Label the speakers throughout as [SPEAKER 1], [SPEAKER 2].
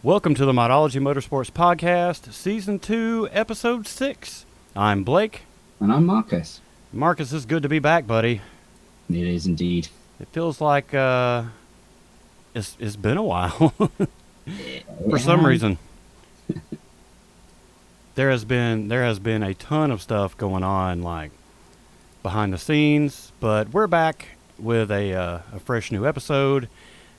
[SPEAKER 1] Welcome to the Modology Motorsports Podcast, Season 2, Episode 6. I'm Blake.
[SPEAKER 2] And I'm Marcus.
[SPEAKER 1] Marcus, it's good to be back, buddy.
[SPEAKER 2] It is indeed.
[SPEAKER 1] It feels like it's been a while. For some reason. There has been a ton of stuff going on, like behind the scenes, but we're back with a fresh new episode.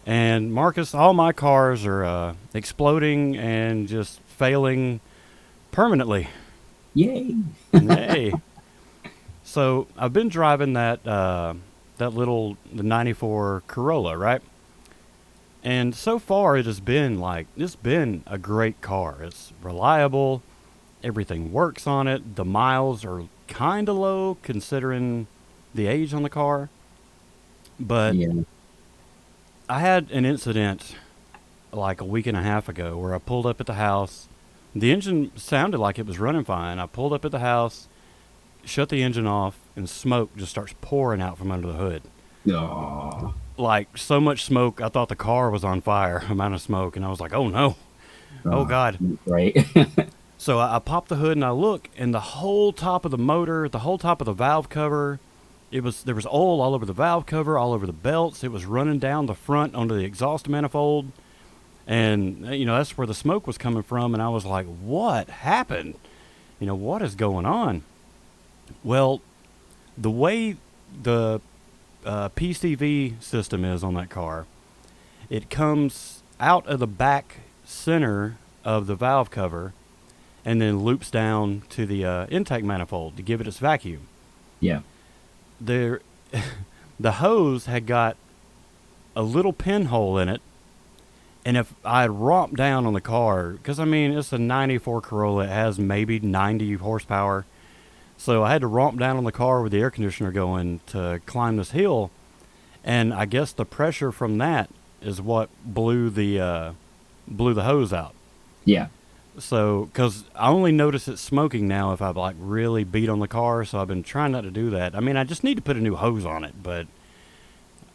[SPEAKER 1] And Marcus, all my cars are exploding and just failing permanently.
[SPEAKER 2] Yay!
[SPEAKER 1] Hey. So I've been driving the 94 Corolla, right? And so far it's been a great car. It's reliable. Everything works on it. The miles are kind of low considering the age on the car. But
[SPEAKER 2] Yeah.
[SPEAKER 1] I had an incident like a week and a half ago where I pulled up at the house. The engine sounded like it was running fine. I pulled up at the house, shut the engine off, and smoke just starts pouring out from under the hood.
[SPEAKER 2] Oh.
[SPEAKER 1] Like so much smoke, I thought the car was on fire, amount of smoke, and I was like, oh no. Oh God.
[SPEAKER 2] Great.
[SPEAKER 1] So I popped the hood and I look, and the whole top of the motor, the whole top of the valve cover, there was oil all over the valve cover, all over the belts. It was running down the front onto the exhaust manifold. And, that's where the smoke was coming from. And I was like, what happened? What is going on? Well, the way the PCV system is on that car, it comes out of the back center of the valve cover and then loops down to the intake manifold to give it its vacuum.
[SPEAKER 2] Yeah.
[SPEAKER 1] The hose had got a little pinhole in it, and if I had romped down on the car, because it's a 94 Corolla, it has maybe 90 horsepower, so I had to romp down on the car with the air conditioner going to climb this hill, and I guess the pressure from that is what blew the hose out.
[SPEAKER 2] Yeah.
[SPEAKER 1] So, because I only notice it smoking now if I've really beat on the car, so I've been trying not to do that. I just need to put a new hose on it, but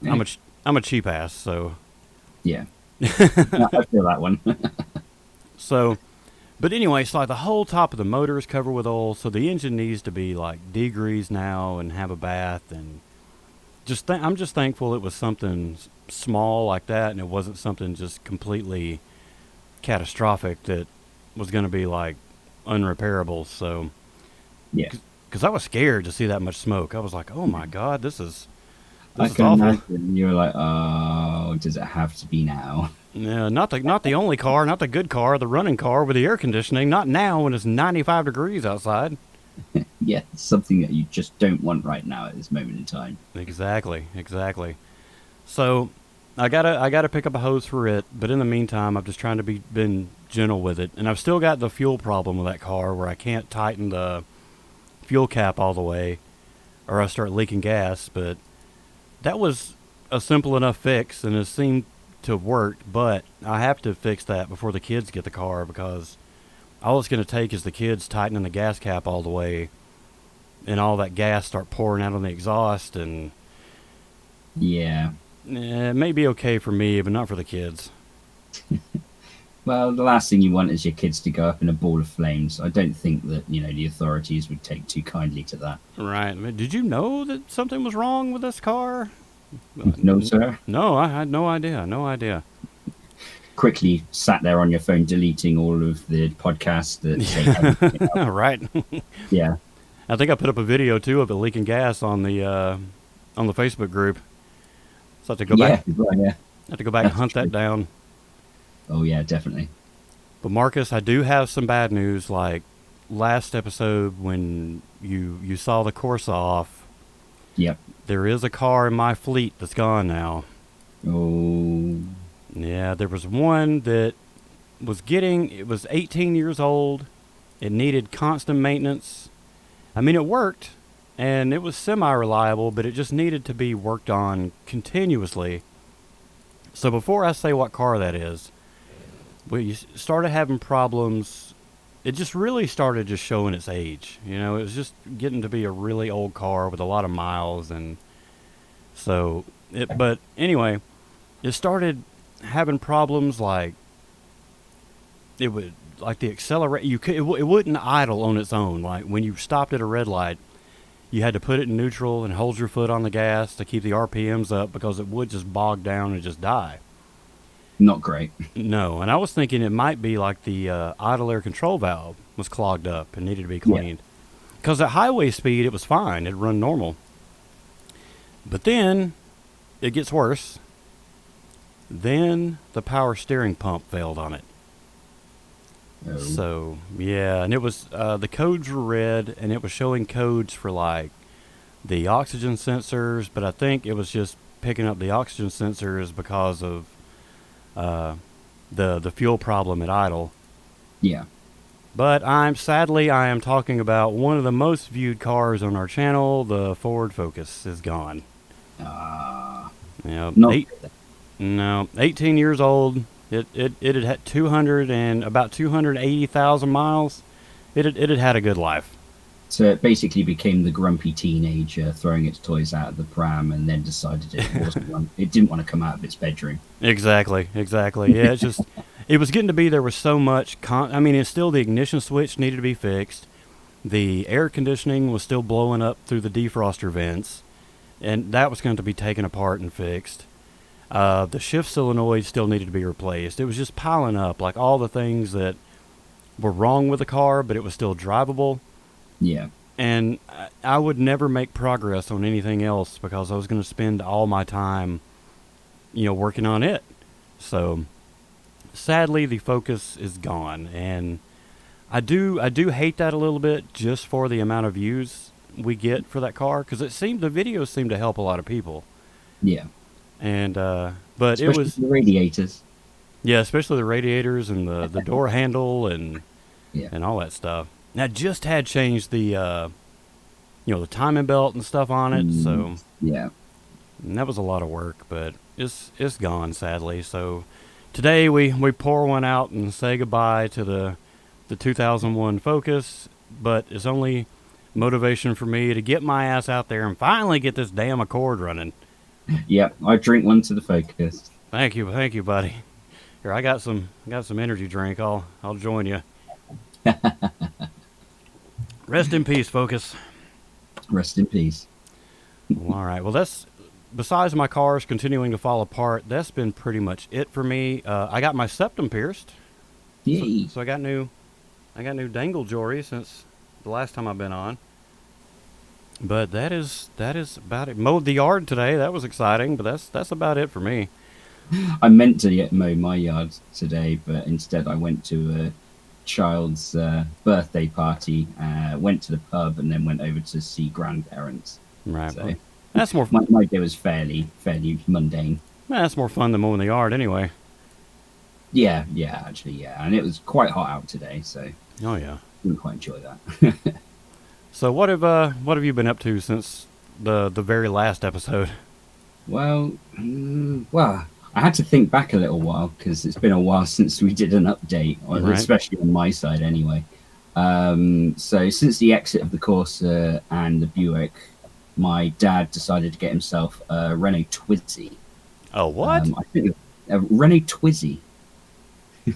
[SPEAKER 2] Yeah.
[SPEAKER 1] I'm a cheap ass, so.
[SPEAKER 2] Yeah. I feel that one.
[SPEAKER 1] So, but anyway, it's like the whole top of the motor is covered with oil, so the engine needs to be degreased now and have a bath, and I'm just thankful it was something small like that, and it wasn't something just completely catastrophic that was going to be unrepairable. So
[SPEAKER 2] Yeah.
[SPEAKER 1] because I was scared to see that much smoke. I was like, oh my God, this is
[SPEAKER 2] I can
[SPEAKER 1] awful.
[SPEAKER 2] imagine you're like, oh, does it have to be now?
[SPEAKER 1] Yeah, not the only car, not the good car, the running car with the air conditioning. Not now when it's 95 degrees outside.
[SPEAKER 2] Yeah, it's something that you just don't want right now at this moment in time.
[SPEAKER 1] Exactly. So I gotta pick up a hose for it, but in the meantime, I'm just trying to been gentle with it, and I've still got the fuel problem with that car where I can't tighten the fuel cap all the way, or I start leaking gas. But that was a simple enough fix, and it seemed to have worked. But I have to fix that before the kids get the car, because all it's going to take is the kids tightening the gas cap all the way, and all that gas start pouring out on the exhaust, and
[SPEAKER 2] Yeah.
[SPEAKER 1] it may be okay for me, but not for the kids.
[SPEAKER 2] Well, the last thing you want is your kids to go up in a ball of flames. I don't think that, the authorities would take too kindly to that.
[SPEAKER 1] Right. Did you know that something was wrong with this car?
[SPEAKER 2] No, sir.
[SPEAKER 1] No, I had no idea.
[SPEAKER 2] Quickly sat there on your phone deleting all of the podcasts that say everything else.
[SPEAKER 1] Right.
[SPEAKER 2] Yeah.
[SPEAKER 1] I think I put up a video too of it leaking gas on the Facebook group. So I have to go back.
[SPEAKER 2] Yeah.
[SPEAKER 1] I have to go back and hunt that down.
[SPEAKER 2] Oh yeah, definitely.
[SPEAKER 1] But Marcus, I do have some bad news. Like last episode when you saw the Corsa off,
[SPEAKER 2] Yep.
[SPEAKER 1] there is a car in my fleet that's gone now.
[SPEAKER 2] Oh.
[SPEAKER 1] Yeah, there was one that it was 18 years old. It needed constant maintenance. It worked, and it was semi-reliable, but it just needed to be worked on continuously. So before I say what car that is, we started having problems. It just really started just showing its age. It was just getting to be a really old car with a lot of miles, and so but anyway, it started having problems like it would, like, the accelerate, it wouldn't idle on its own. Like when you stopped at a red light, you had to put it in neutral and hold your foot on the gas to keep the RPMs up, because it would just bog down and just die.
[SPEAKER 2] Not great.
[SPEAKER 1] No, and I was thinking it might be like the idle air control valve was clogged up and needed to be
[SPEAKER 2] Yeah.
[SPEAKER 1] cleaned. Because at highway speed, it was fine. It run normal. But then it gets worse. Then the power steering pump failed on it.
[SPEAKER 2] Oh.
[SPEAKER 1] So, yeah, and it was, the codes were red, and it was showing codes for, like, the oxygen sensors, but I think it was just picking up the oxygen sensors because of the fuel problem at idle.
[SPEAKER 2] Yeah.
[SPEAKER 1] But I am talking about one of the most viewed cars on our channel. The Ford Focus is gone. Yeah,
[SPEAKER 2] Not
[SPEAKER 1] 18 years old. It had 200 and about 280,000 miles. It had had a good life.
[SPEAKER 2] So it basically became the grumpy teenager throwing its toys out of the pram, and then decided it didn't want to come out of its bedroom.
[SPEAKER 1] Exactly. Yeah, it's just, it was getting to be, there was so much, I mean, it's still, the ignition switch needed to be fixed. The air conditioning was still blowing up through the defroster vents, and that was going to be taken apart and fixed. The shift solenoid still needed to be replaced. It was just piling up, like all the things that were wrong with the car, but it was still drivable.
[SPEAKER 2] Yeah.
[SPEAKER 1] And I would never make progress on anything else because I was going to spend all my time, working on it. So, sadly, the Focus is gone, and I do hate that a little bit, just for the amount of views we get for that car, because the videos seem to help a lot of people.
[SPEAKER 2] Yeah.
[SPEAKER 1] And but
[SPEAKER 2] Especially
[SPEAKER 1] it was
[SPEAKER 2] the radiators.
[SPEAKER 1] Yeah, especially the radiators and the door handle and
[SPEAKER 2] Yeah.
[SPEAKER 1] and all that stuff. And I just had changed the the timing belt and stuff on it, so
[SPEAKER 2] Yeah.
[SPEAKER 1] and that was a lot of work, but it's gone, sadly. So today we pour one out and say goodbye to the 2001 Focus, but it's only motivation for me to get my ass out there and finally get this damn Accord running.
[SPEAKER 2] Yeah. I drink one to the Focus.
[SPEAKER 1] Thank you, buddy. Here, I got some energy drink. I'll join you. Rest in peace, Focus.
[SPEAKER 2] Rest in peace.
[SPEAKER 1] Well, all right. Well, that's, besides my cars continuing to fall apart, that's been pretty much it for me. I got my septum pierced.
[SPEAKER 2] Yay.
[SPEAKER 1] So I got new dangle jewelry since the last time I've been on. But that is about it. Mowed the yard today. That was exciting, but that's about it for me.
[SPEAKER 2] I meant to mow my yard today, but instead I went to a child's birthday party, went to the pub, and then went over to see grandparents.
[SPEAKER 1] Right.
[SPEAKER 2] So
[SPEAKER 1] That's more
[SPEAKER 2] my day was fairly mundane.
[SPEAKER 1] that's more fun than mowing the yard anyway.
[SPEAKER 2] Yeah, actually, yeah. And it was quite hot out today, so
[SPEAKER 1] Oh yeah.
[SPEAKER 2] didn't quite enjoy that.
[SPEAKER 1] So what have you been up to since the very last episode?
[SPEAKER 2] Well, I had to think back a little while because it's been a while since we did an update,
[SPEAKER 1] Right.
[SPEAKER 2] especially on my side anyway. So since the exit of the Corsa and the Buick, my dad decided to get himself a Renault Twizy.
[SPEAKER 1] Oh, what?
[SPEAKER 2] I think a Renault Twizy.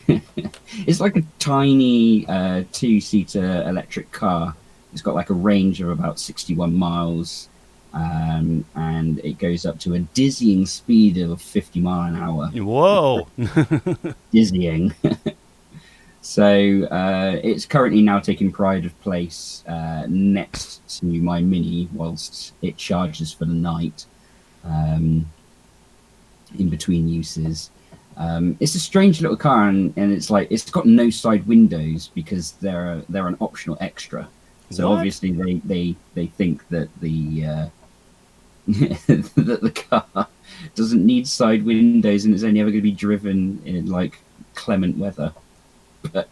[SPEAKER 2] It's like a tiny two-seater electric car. It's got like a range of about 61 miles, and it goes up to a dizzying speed of 50 miles an hour.
[SPEAKER 1] Whoa.
[SPEAKER 2] Dizzying. So it's currently now taking pride of place next to my Mini whilst it charges for the night, in between uses. It's a strange little car, and it's like it's got no side windows because they're an optional extra. So
[SPEAKER 1] What?
[SPEAKER 2] obviously they think that the that the car doesn't need side windows and it's only ever going to be driven in like clement weather. But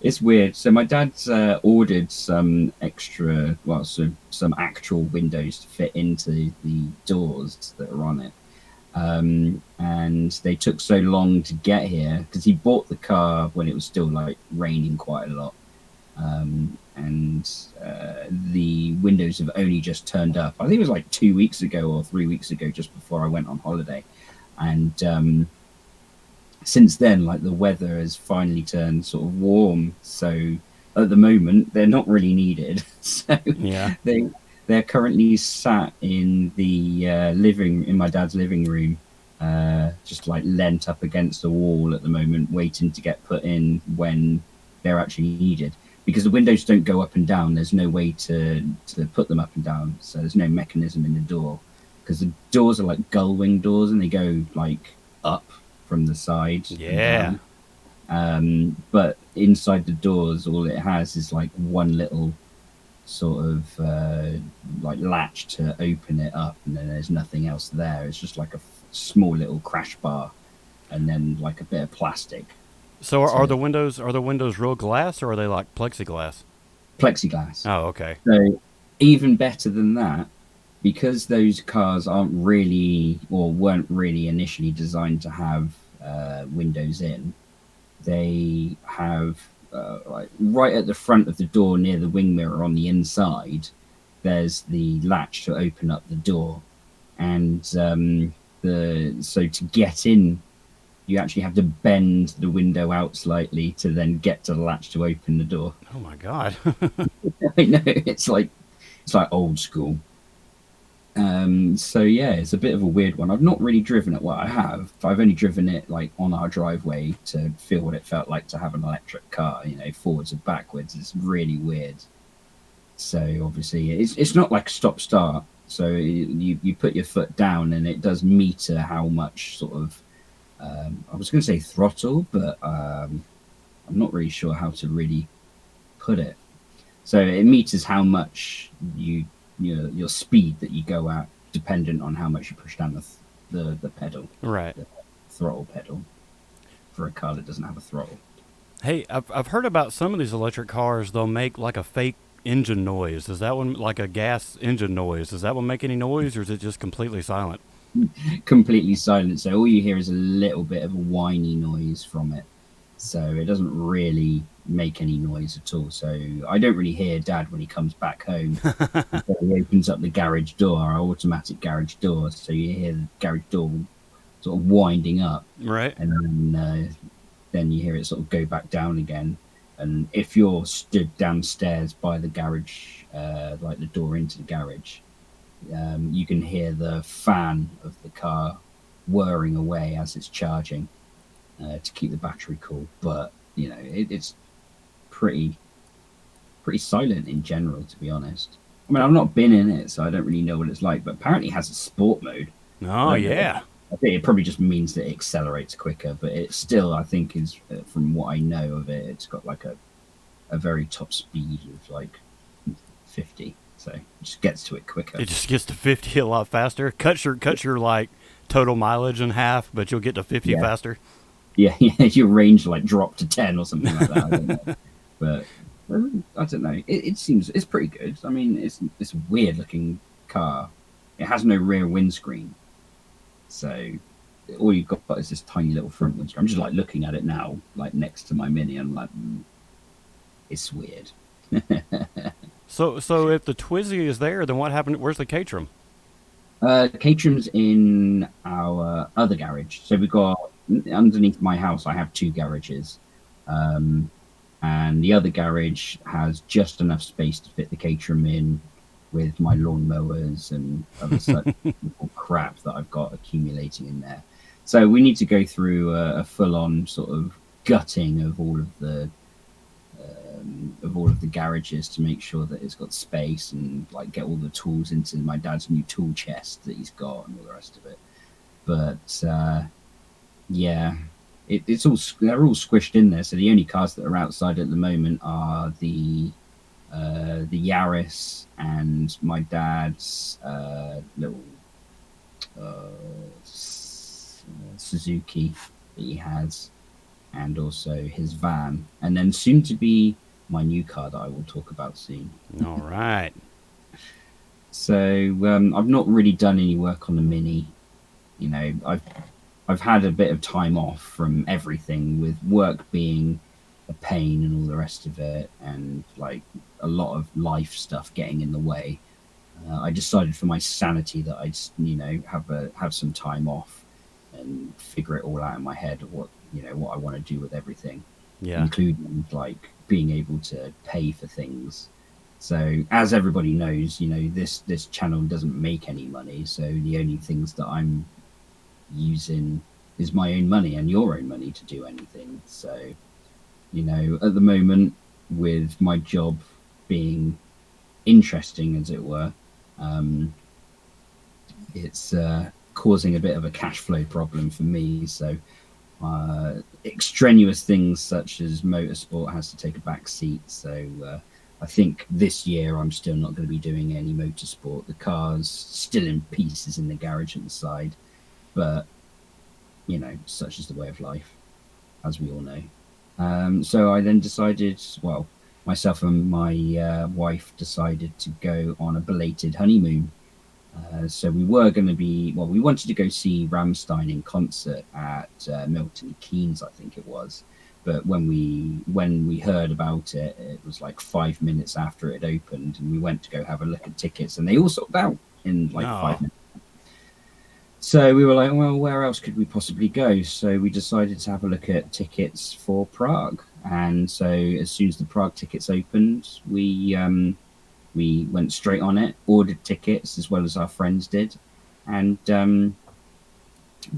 [SPEAKER 2] it's weird. So my dad's ordered some extra, some actual windows to fit into the doors that are on it. And they took so long to get here because he bought the car when it was still like raining quite a lot. And the windows have only just turned up. I think it was like 2 weeks ago or 3 weeks ago, just before I went on holiday. And since then, like the weather has finally turned sort of warm. So at the moment, they're not really needed. So
[SPEAKER 1] Yeah.
[SPEAKER 2] they they're currently sat in the in my dad's living room, just like leant up against the wall at the moment, waiting to get put in when they're actually needed. Because the windows don't go up and down. There's no way to put them up and down. So there's no mechanism in the door. Because the doors are like gull wing doors, and they go like up from the side and
[SPEAKER 1] Yeah.
[SPEAKER 2] down. But inside the doors, all it has is like one little sort of like latch to open it up, and then there's nothing else there. It's just like a small little crash bar, and then like a bit of plastic.
[SPEAKER 1] So
[SPEAKER 2] So
[SPEAKER 1] are the windows real glass or are they like plexiglass?
[SPEAKER 2] plexiglass.
[SPEAKER 1] Oh, okay.
[SPEAKER 2] So even better than that, because those cars aren't really or weren't really initially designed to have windows in, they have like right at the front of the door near the wing mirror on the inside, there's the latch to open up the door, and the so to get in, you actually have to bend the window out slightly to then get to the latch to open the door.
[SPEAKER 1] Oh my God.
[SPEAKER 2] I know it's like old school. So yeah, it's a bit of a weird one. I've not really driven it. Well, I have. I've only driven it like on our driveway to feel what it felt like to have an electric car. You know, forwards and backwards. It's really weird. So obviously, it's not like stop start. So you put your foot down and it does meter how much sort of I was going to say throttle, but I'm not really sure how to really put it. So it meters how much your speed that you go at, dependent on how much you push down the pedal,
[SPEAKER 1] Right.
[SPEAKER 2] the throttle pedal, for a car that doesn't have a throttle.
[SPEAKER 1] Hey, I've heard about some of these electric cars. They'll make like a fake engine noise. Is that one like a gas engine noise? Does that one make any noise, or is it just completely silent?
[SPEAKER 2] Completely silent, so all you hear is a little bit of a whiny noise from it. So it doesn't really make any noise at all. So I don't really hear Dad when he comes back home. So he opens up the garage door, our automatic garage door. So you hear the garage door sort of winding up,
[SPEAKER 1] Right.
[SPEAKER 2] and then you hear it sort of go back down again. And if you're stood downstairs by the garage, like the door into the garage, you can hear the fan of the car whirring away as it's charging to keep the battery cool. But you know, it's pretty silent in general, to be honest. I mean, I've not been in it, so I don't really know what it's like. But apparently, it has a sport mode. I
[SPEAKER 1] Oh
[SPEAKER 2] don't know.
[SPEAKER 1] yeah.
[SPEAKER 2] I think it probably just means that it accelerates quicker, but it still, I think, is from what I know of it, it's got like a very top speed of like 50, so it just gets to it quicker.
[SPEAKER 1] It just gets to 50 a lot faster. Cuts your like total mileage in half, but you'll get to 50
[SPEAKER 2] Yeah,
[SPEAKER 1] faster.
[SPEAKER 2] yeah, yeah. Your range like drop to 10 or something like that. I don't know, but I don't know. It seems it's pretty good. I mean, it's a weird looking car. It has no rear windscreen, so all you've got is this tiny little front windscreen. I'm just like looking at it now, like next to my Mini. I'm like, it's weird.
[SPEAKER 1] So if the Twizy is there, then what happened? Where's the Caterham?
[SPEAKER 2] Caterham's in our other garage. So we've got underneath my house. I have two garages, and the other garage has just enough space to fit the Caterham in, with my lawnmowers and other such crap that I've got accumulating in there. So we need to go through a full-on sort of gutting of all of the garages to make sure that it's got space and like get all the tools into my dad's new tool chest that he's got and all the rest of it. But yeah, it's all they're all squished in there. So the only cars that are outside at the moment are the Yaris and my dad's little Suzuki that he has, and also his van, and then soon to be my new car that I will talk about soon.
[SPEAKER 1] All right.
[SPEAKER 2] So I've not really done any work on the Mini. You know, I've had a bit of time off from everything, with work being a pain and all the rest of it, and like a lot of life stuff getting in the way. I decided for my sanity that I'd have some time off and figure it all out in my head of what I want to do with everything,
[SPEAKER 1] Yeah.
[SPEAKER 2] including like being able to pay for things. So as everybody knows, this channel doesn't make any money. So the only things that I'm using is my own money and your own money to do anything. So, at the moment, with my job being interesting, as it were, um, it's causing a bit of a cash flow problem for me. So, extraneous things such as motorsport has to take a back seat. So, I think this year I'm still not going to be doing any motorsport. The car's still in pieces in the garage at the side, but such is the way of life, as we all know. So I then decided, well, myself and my wife decided to go on a belated honeymoon. So we were going to we wanted to go see Rammstein in concert at Milton Keynes, I think it was. But when we heard about it, it was like 5 minutes after it opened, and we went to go have a look at tickets, and they all sold out in like
[SPEAKER 1] No.
[SPEAKER 2] 5 minutes. So we were like, well, where else could we possibly go? So we decided to have a look at tickets for Prague. And so as soon as the Prague tickets opened, we went straight on it, ordered tickets as well as our friends did, and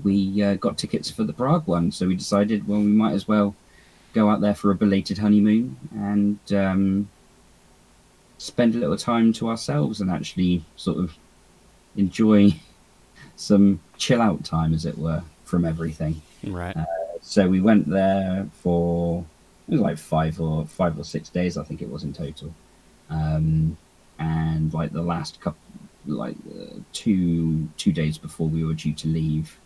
[SPEAKER 2] we got tickets for the Prague one. So we decided, well, we might as well go out there for a belated honeymoon and spend a little time to ourselves and actually sort of enjoy some chill out time, as it were, from everything.
[SPEAKER 1] Right.
[SPEAKER 2] So we went there for, it was like 5 or 6 days, I think it was in total. And like the last couple, like 2 days before we were due to leave,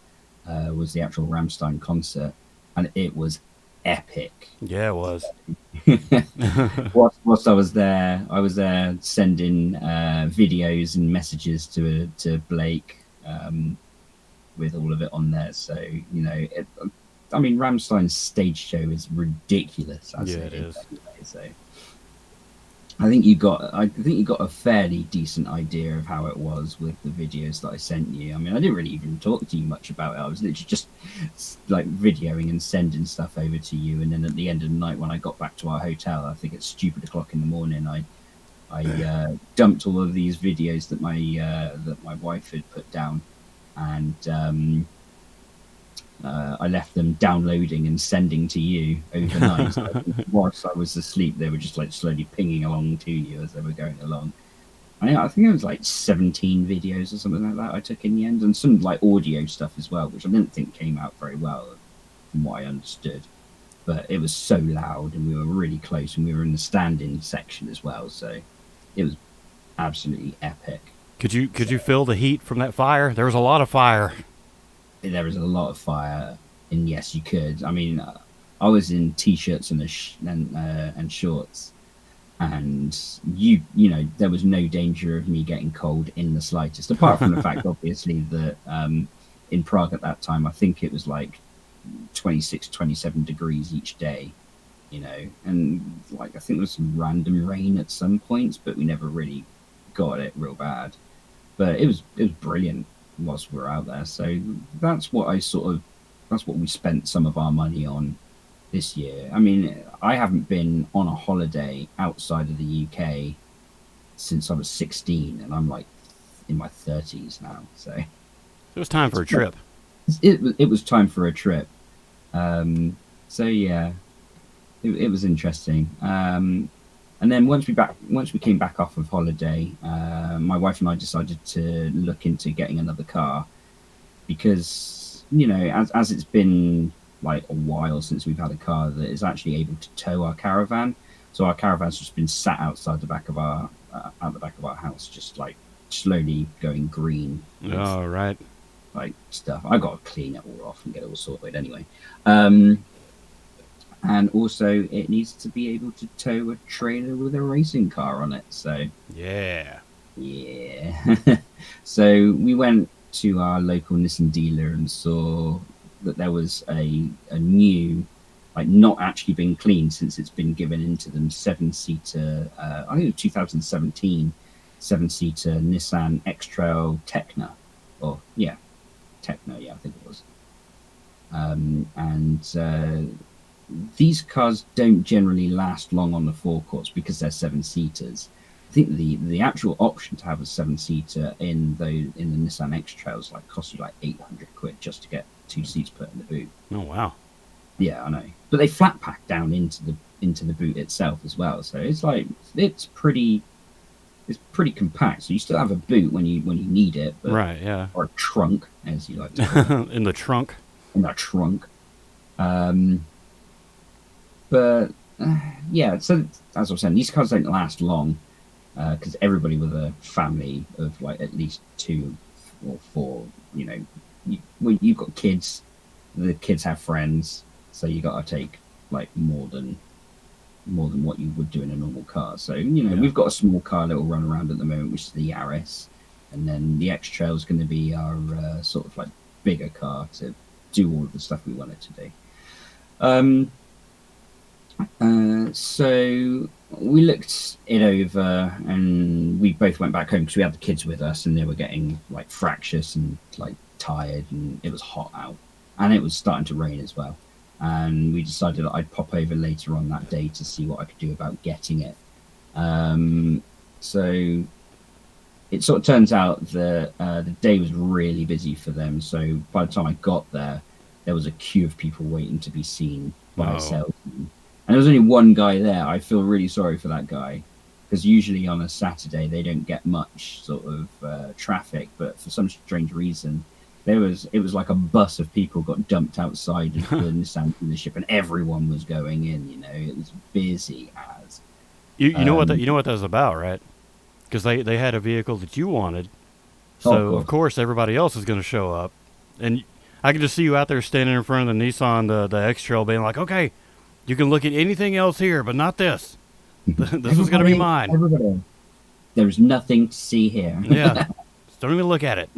[SPEAKER 2] was the actual Rammstein concert, and it was epic.
[SPEAKER 1] Yeah, it was.
[SPEAKER 2] Whilst I was there sending videos and messages to Blake, with all of it on there. So I mean, Rammstein's stage show is ridiculous.
[SPEAKER 1] Yeah, it is.
[SPEAKER 2] Anyway, so I think you got a fairly decent idea of how it was with the videos that I sent you. I mean, I didn't really even talk to you much about it. I was literally just like videoing and sending stuff over to you. And then at the end of the night, when I got back to our hotel, I think it's stupid o'clock in the morning, I dumped all of these videos that my wife had put down, and I left them downloading and sending to you overnight. So whilst I was asleep, they were just like slowly pinging along to you as they were going along. I think it was like 17 videos or something like that I took in the end, and some like audio stuff as well, which I didn't think came out very well from what I understood. But it was so loud, and we were really close, and we were in the stand-in section as well. So it was absolutely epic.
[SPEAKER 1] Could you feel the heat from that fire? There was a lot of fire.
[SPEAKER 2] There was a lot of fire, and yes, you could. I mean, I was in t-shirts and shorts, and there was no danger of me getting cold in the slightest, apart from the fact, obviously, that in Prague at that time, I think it was like 26, 27 degrees each day, and like I think there was some random rain at some points, but we never really got it real bad. But it was brilliant whilst we were out there. So that's what we spent some of our money on this year. I mean, I haven't been on a holiday outside of the UK since I was 16, and I'm like in my 30s now. So
[SPEAKER 1] It was time for a trip.
[SPEAKER 2] it was time for a trip. So yeah, it was interesting. And then once we came back off of holiday, my wife and I decided to look into getting another car, because as it's been like a while since we've had a car that is actually able to tow our caravan. So our caravan's just been sat outside the back of our house, just like slowly going green.
[SPEAKER 1] Oh, right.
[SPEAKER 2] Like stuff. I got to clean it all off and get it all sorted anyway. And also, it needs to be able to tow a trailer with a racing car on it. So
[SPEAKER 1] Yeah.
[SPEAKER 2] So we went to our local Nissan dealer and saw that there was a new, like not actually been cleaned since it's been given into them, 7-seater, I think it was 2017 7-seater Nissan X-Trail Tecna. Tecna, yeah, I think it was. And these cars don't generally last long on the forecourts because they're 7-seaters. I think the actual option to have a 7-seater in the Nissan X Trails like costs you like 800 quid just to get 2 seats put in the boot.
[SPEAKER 1] Oh wow.
[SPEAKER 2] Yeah, I know. But they flat pack down into the boot itself as well, so it's pretty compact. So you still have a boot when you need it, but,
[SPEAKER 1] Right. Yeah.
[SPEAKER 2] or a trunk, as you like to call it,
[SPEAKER 1] In the trunk.
[SPEAKER 2] in that trunk. But yeah, so as I was saying, these cars don't last long because everybody with a family of like at least 2 or 4, when you've got kids, the kids have friends, so you got to take like more than what you would do in a normal car. So
[SPEAKER 1] Yeah.
[SPEAKER 2] we've got a small car that will run around at the moment, which is the Yaris, and then the X Trail is going to be our sort of like bigger car to do all of the stuff we wanted to do. So we looked it over, and we both went back home because we had the kids with us, and they were getting like fractious and like tired, and it was hot out, and it was starting to rain as well. And we decided that I'd pop over later on that day to see what I could do about getting it. So it sort of turns out that the day was really busy for them. So by the time I got there was a queue of people waiting to be seen by a salesman. And there was only one guy there. I feel really sorry for that guy because usually on a Saturday they don't get much sort of traffic, but for some strange reason it was like a bus of people got dumped outside of the Nissan dealership, and everyone was going in. It was busy as.
[SPEAKER 1] You know what that was about, right? Because they had a vehicle that you wanted, so of course everybody else is going to show up, and I can just see you out there standing in front of the Nissan, the X Trail, being like, "Okay, you can look at anything else here, but not this. This was going to be mine."
[SPEAKER 2] Everybody, there's nothing to see here.
[SPEAKER 1] Yeah, just don't even look at it.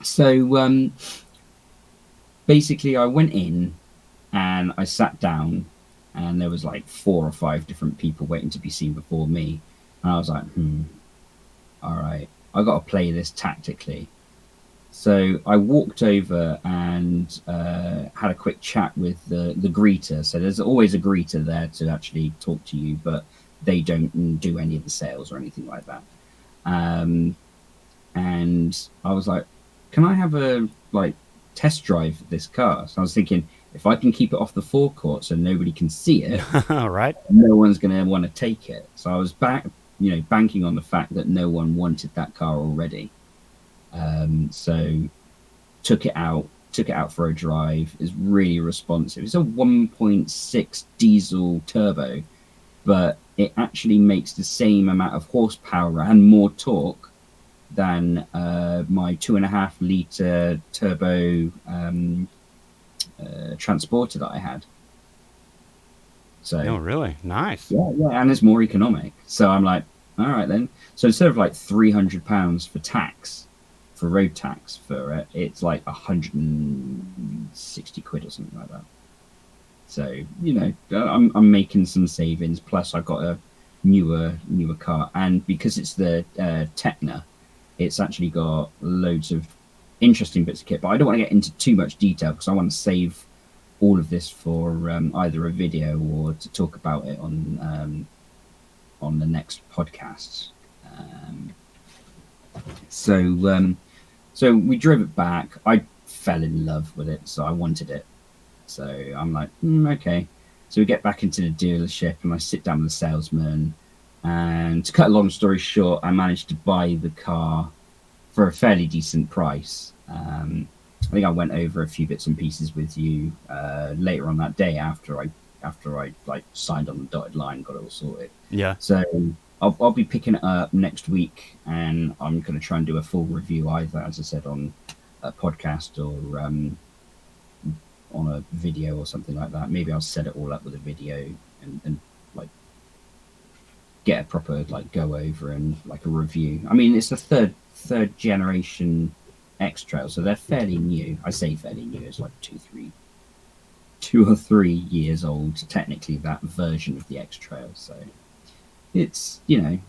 [SPEAKER 2] So basically, I went in and I sat down, and there was like 4 or 5 different people waiting to be seen before me. And I was like, all right, I got to play this tactically. So I walked over and had a quick chat with the greeter. So there's always a greeter there to actually talk to you, but they don't do any of the sales or anything like that. And I was like, can I have a test drive of this car? So I was thinking, if I can keep it off the forecourt so nobody can see it,
[SPEAKER 1] right?
[SPEAKER 2] No one's going to want to take it. So I was banking on the fact that no one wanted that car already. So took it out for a drive. It's really responsive. It's a 1.6 diesel turbo, but it actually makes the same amount of horsepower and more torque than my 2.5 liter turbo transporter that I had. So
[SPEAKER 1] really nice.
[SPEAKER 2] Yeah, and it's more economic. So I'm like, all right then. So instead of like £300 for tax, for road tax for it, it's like 160 quid or something like that. So I'm making some savings. Plus I've got a newer car, and because it's the Tecna, it's actually got loads of interesting bits of kit, but I don't want to get into too much detail because I want to save all of this for either a video or to talk about it on the next podcast. So we drove it back. I fell in love with it, so I wanted it. So I'm like, okay. So we get back into the dealership, and I sit down with the salesman. And to cut a long story short, I managed to buy the car for a fairly decent price. I think I went over a few bits and pieces with you later on that day after I like signed on the dotted line, got it all sorted.
[SPEAKER 1] Yeah.
[SPEAKER 2] So I'll be picking it up next week, and I'm going to try and do a full review either, as I said, on a podcast or on a video or something like that. Maybe I'll set it all up with a video and like get a proper go over and like a review. I mean, it's the third generation X Trail, so they're fairly new. I say fairly new, it's like 2 or 3 years old technically, that version of the X Trail. So it's new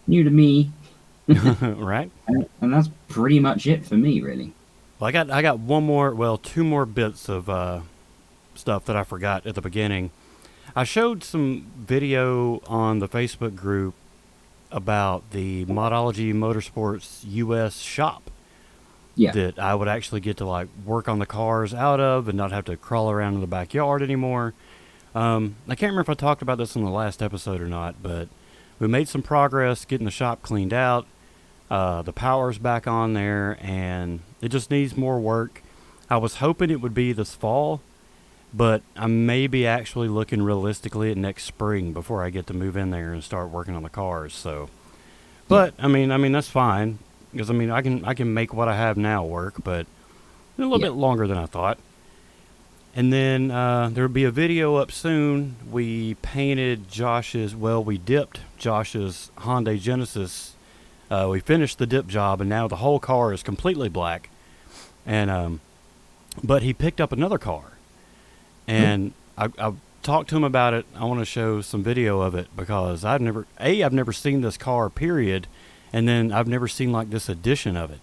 [SPEAKER 2] to me.
[SPEAKER 1] Right.
[SPEAKER 2] And that's pretty much it for me, really.
[SPEAKER 1] Well, I got one more, well, two more bits of stuff that I forgot at the beginning. I showed some video on the Facebook group about the Modology Motorsports US shop
[SPEAKER 2] Yeah.
[SPEAKER 1] that I would actually get to like work on the cars out of and not have to crawl around in the backyard anymore. I can't remember if I talked about this in the last episode or not, but we made some progress getting the shop cleaned out. The power's back on there, and it just needs more work. I was hoping it would be this fall, but I may be actually looking realistically at next spring before I get to move in there and start working on the cars. So, but I mean that's fine because I can make what I have now work, but a little bit longer than I thought. And then there'll be a video up soon. We painted we dipped Josh's Hyundai Genesis. We finished the dip job, and now the whole car is completely black. And but he picked up another car, and I talked to him about it. I want to show some video of it because I've never seen this car, period, and then I've never seen like this edition of it.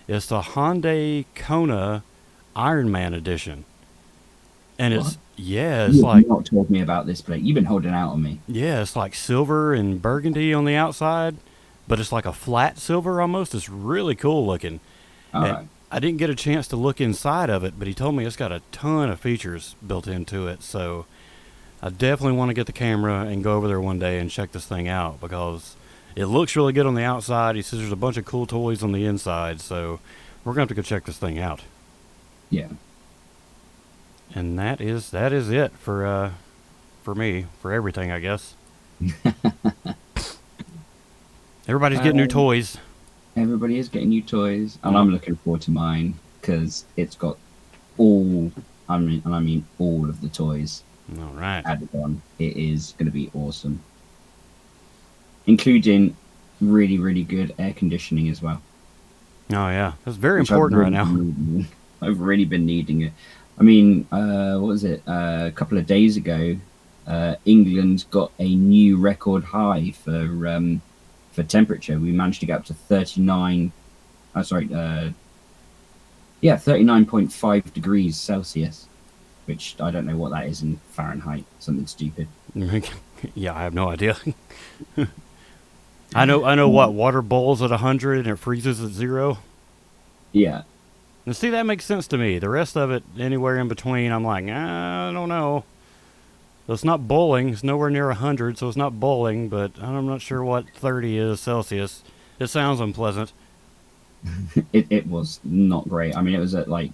[SPEAKER 1] It's the Hyundai Kona Ironman edition. And it's
[SPEAKER 2] You've not told me about this plate. You've been holding out on me.
[SPEAKER 1] Yeah, it's like silver and burgundy on the outside, but it's like a flat silver almost. It's really cool looking.
[SPEAKER 2] All right.
[SPEAKER 1] I didn't get a chance to look inside of it, but he told me it's got a ton of features built into it. So I definitely want to get the camera and go over there one day and check this thing out because it looks really good on the outside. He says there's a bunch of cool toys on the inside, so we're going to have to go check this thing out.
[SPEAKER 2] Yeah.
[SPEAKER 1] And that is it for me, for everything, I guess. Everybody's getting new toys.
[SPEAKER 2] Everybody is getting new toys, and I'm looking forward to mine because it's got all of the toys
[SPEAKER 1] All right.
[SPEAKER 2] added on. It is going to be awesome, including really, really good air conditioning as well.
[SPEAKER 1] Oh yeah, that's very important right now.
[SPEAKER 2] I've really been needing it. I mean, what was it? A couple of days ago, England got a new record high for temperature. We managed to get up to 39.5 degrees Celsius, which I don't know what that is in Fahrenheit. Something stupid.
[SPEAKER 1] Yeah, I have no idea. I know what water boils at 100 and it freezes at 0.
[SPEAKER 2] Yeah.
[SPEAKER 1] And see, that makes sense to me. The rest of it, anywhere in between, I'm like, I don't know. So it's not boiling. It's nowhere near 100, so it's not boiling, but I'm not sure what 30 is Celsius. It sounds unpleasant.
[SPEAKER 2] It was not great. I mean, it was at like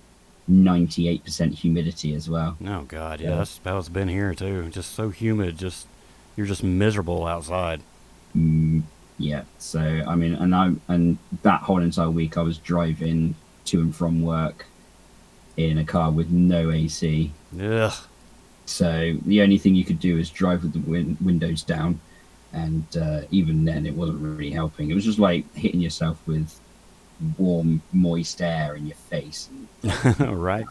[SPEAKER 2] 98% humidity as well.
[SPEAKER 1] Oh, God, yeah. That's how it's been here, too. Just so humid. You're just miserable outside.
[SPEAKER 2] Yeah, so, I mean, and that whole entire week I was driving to and from work in a car with no AC.
[SPEAKER 1] Ugh.
[SPEAKER 2] So the only thing you could do is drive with the windows down, and even then it wasn't really helping. It was just like hitting yourself with warm, moist air in your face. And
[SPEAKER 1] right.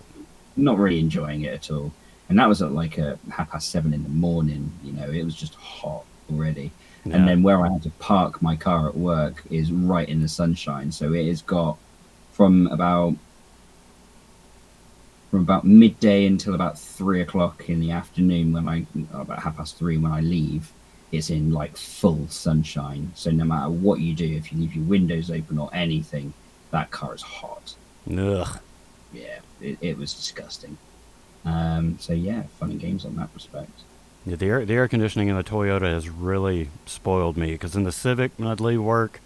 [SPEAKER 2] Not really enjoying it at all. And that was at like 7:30 in the morning. You know, it was just hot already.
[SPEAKER 1] Yeah.
[SPEAKER 2] And then where I had to park my car at work is right in the sunshine. So it has got from about midday until about 3 o'clock in the afternoon about 3:30 when I leave, it's in like full sunshine. So no matter what you do, if you leave your windows open or anything, that car is hot.
[SPEAKER 1] Ugh.
[SPEAKER 2] Yeah, it was disgusting. So yeah, fun and games on that respect.
[SPEAKER 1] Yeah, the air conditioning in the Toyota has really spoiled me because in the Civic, when I'd leave work,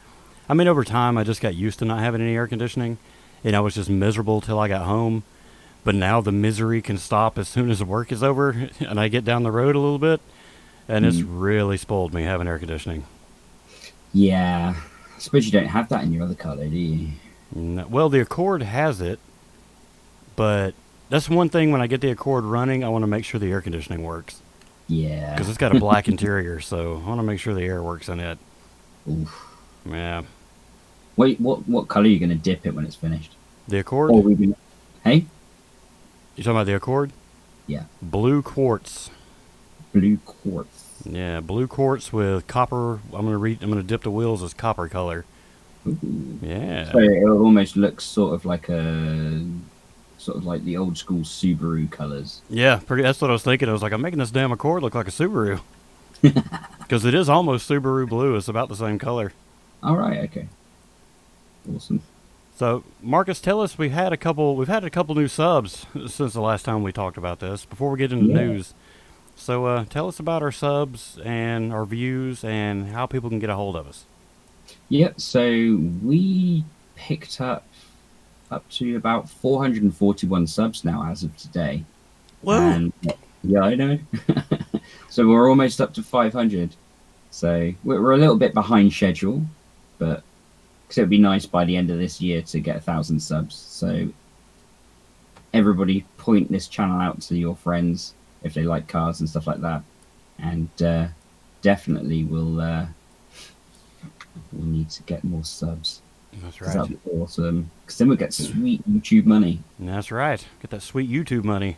[SPEAKER 1] I mean, over time, I just got used to not having any air conditioning, and I was just miserable till I got home. But now the misery can stop as soon as the work is over, and I get down the road a little bit, and it's really spoiled me having air conditioning.
[SPEAKER 2] Yeah, I suppose you don't have that in your other car, though, do you?
[SPEAKER 1] No, well, the Accord has it, but that's one thing when I get the Accord running, I want to make sure the air conditioning works.
[SPEAKER 2] Yeah.
[SPEAKER 1] Because it's got a black interior, so I want to make sure the air works in it.
[SPEAKER 2] Oof.
[SPEAKER 1] Yeah.
[SPEAKER 2] Wait, what color are you going to dip it when it's finished?
[SPEAKER 1] The Accord?
[SPEAKER 2] Hey?
[SPEAKER 1] You talking about the Accord?
[SPEAKER 2] Yeah.
[SPEAKER 1] Blue quartz.
[SPEAKER 2] Blue quartz.
[SPEAKER 1] Yeah, blue quartz with copper. I'm gonna dip the wheels as copper color.
[SPEAKER 2] Ooh.
[SPEAKER 1] Yeah.
[SPEAKER 2] So it almost looks sort of like the old school Subaru colors.
[SPEAKER 1] Yeah, pretty. That's what I was thinking. I was like, I'm making this damn Accord look like a Subaru because it is almost Subaru blue. It's about the same color.
[SPEAKER 2] All right, okay, awesome.
[SPEAKER 1] So, Marcus, tell us we've had a couple new subs since the last time we talked about this. Before we get into
[SPEAKER 2] Yeah,
[SPEAKER 1] news, so tell us about our subs and our views and how people can get a hold of us.
[SPEAKER 2] yeah. So we picked up to about 441 subs now as of today,
[SPEAKER 1] Whoa!
[SPEAKER 2] and yeah, I know. So we're almost up to 500. So we're a little bit behind schedule, but because it would be nice by the end of this year to get 1,000 subs. So everybody point this channel out to your friends if they like cars and stuff like that, and definitely we'll need to get more subs.
[SPEAKER 1] That's
[SPEAKER 2] Because
[SPEAKER 1] right.
[SPEAKER 2] that'd be awesome. Because then we'll get sweet YouTube money,
[SPEAKER 1] That's right. Get that sweet YouTube money.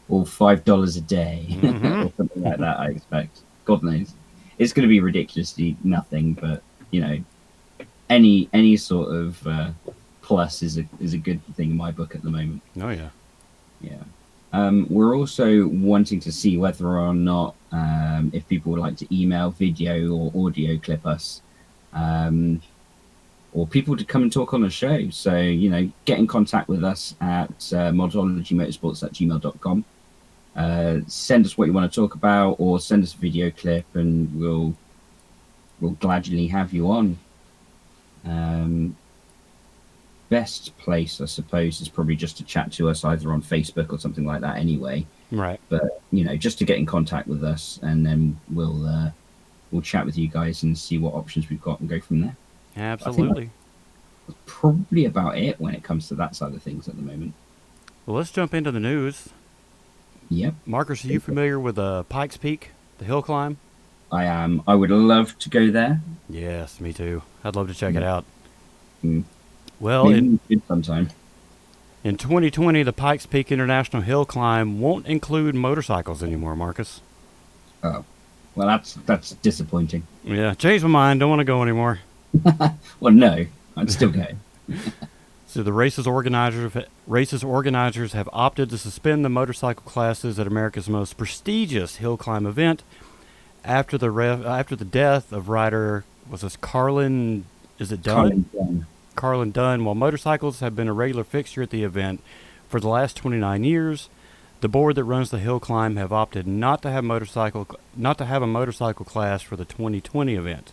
[SPEAKER 2] or $5 a day,
[SPEAKER 1] Mm-hmm.
[SPEAKER 2] or something like that. I expect. God knows, it's going to be ridiculously nothing, but you know, any sort of plus is a good thing in my book at the moment.
[SPEAKER 1] Oh yeah.
[SPEAKER 2] Yeah. We're also wanting to see whether or not if people would like to email, video, or audio clip us, or people to come and talk on the show. So, you know, get in contact with us at modologymotorsports@gmail.com. Send us what you want to talk about, or send us a video clip, and we'll gladly have you on. Best place, I suppose, is probably just to chat to us either on Facebook or something like that anyway.
[SPEAKER 1] Right.
[SPEAKER 2] But, you know, just to get in contact with us, and then we'll chat with you guys and see what options we've got and go from there. I think
[SPEAKER 1] Absolutely.
[SPEAKER 2] that's probably about it when it comes to that side of things at the moment.
[SPEAKER 1] Well, let's jump into the news.
[SPEAKER 2] Yep,
[SPEAKER 1] Marcus, are you familiar with Pikes Peak, the hill climb?
[SPEAKER 2] I am. I would love to go there.
[SPEAKER 1] Yes, me too. I'd love to check it out.
[SPEAKER 2] Mm.
[SPEAKER 1] Well,
[SPEAKER 2] Maybe we should sometime.
[SPEAKER 1] in 2020, the Pikes Peak International Hill Climb won't include motorcycles anymore, Marcus.
[SPEAKER 2] Oh, well, that's disappointing.
[SPEAKER 1] Yeah, changed my mind. Don't want to go anymore.
[SPEAKER 2] Well, no, I'd still go.
[SPEAKER 1] So the races organizers have opted to suspend the motorcycle classes at America's most prestigious hill climb event after the death of rider was this Carlin. Is it Dunn? Carlin Dunn. While motorcycles have been a regular fixture at the event for the last 29 years, the board that runs the hill climb have opted not to have a motorcycle class for the 2020 event.